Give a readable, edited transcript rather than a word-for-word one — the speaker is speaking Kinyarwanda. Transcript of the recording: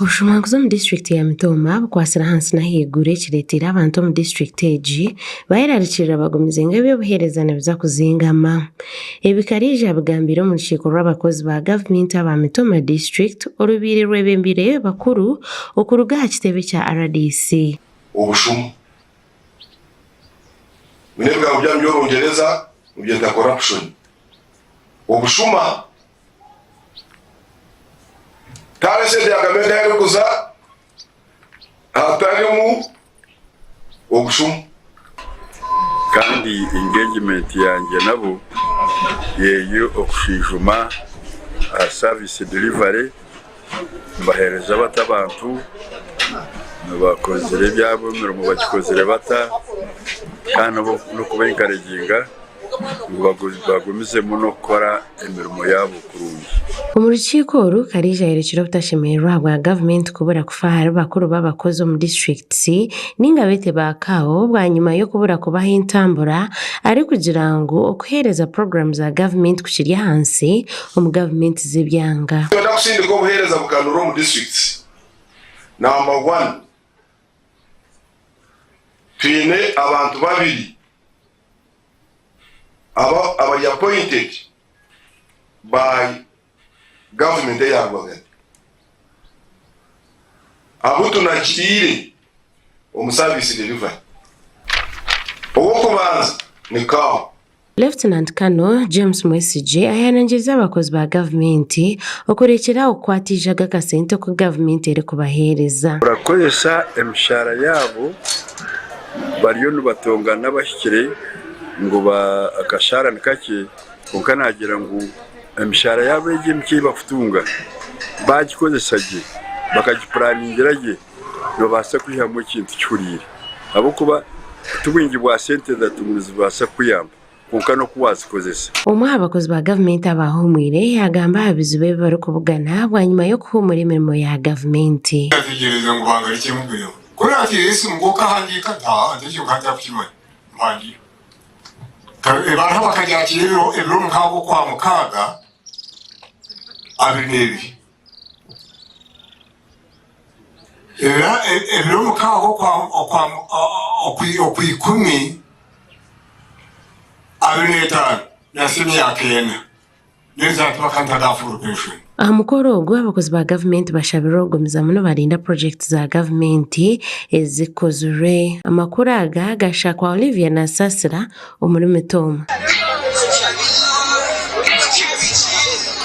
Ubushumanguzi mu district ya Mitoma bukwasira hansi na higure kiretera abantu mu district eji bayirarikirira bagumize ngo byobuherezana biza kuzingama. Ebikarije abagambiro mu rukiko rw'abakozi ba government aba Mitoma district orubiri rwebembire bakuru okuruga kitebe cya RDC. Ubushumu Minebwa mu byamyo Bongereza mu byenda corruption. Ubushuma Tarese de agamenda yarukuza atarimu ubushumu kandi engagement yanjye nabo yeyo okushijuma service delivery bahereza batabantu bakozere byabo mu bagikozere bata kandi no kubenkareginga bagumize muno kora emirimo yabo kurungi. Mu rukiko rukarije yerekera butashemerwa bwa government kubura kufahara bakuru b'abakozi mu districts n'ingabete bakaho bwa nyuma yo kubura kubaha intambura ari kugira ngo okuhereza programs za government kushirya hansi mu government zibyanga. Ndakusindika obuhereza bukanuro mu districts. Number 1 twine abantu babiri are appointed by government yabo. Abutu nakire service delivery. Okubanza ni kawo. Lieutenant Kano James Mwesije ayanangiza abakozi ba government okurekera okwatijaga kasente ko government ere kubahereza. Urakozesa emishara yabo bariyo nubatonga n'abashikire ngo ba akashara nikake ukanagira ngo emishara yabo y'imiki bafutunga bagikozesaje bakagiplaningira no basa kwihamwe kintu cyurire abo kuba tubingi bwa sente datumuzi basa kuyamba kunkano kuwazikozesa. Umwe abakozi ba government abahumwire yagamba abizube bari kubugana bwa nyuma yo kuhumura imirimo ya government. Ategereza ngo bangarike mu byo kuri ati Yesu ngo kahangika nta ndicyo kanja kukimwe mpandi abantu bakajyakira ibiro mukabo kwa mukaga abinebi ibiro mukabo kwa okwikumi abinetana nasimi yakena neza twakanta dafuru pension. Mukoro ogwo abakozi ba government bashabira ogumiza muno barinda project za government ezikozure amakuru aga gashakwa Olivia na Sasira omuri Mitoma.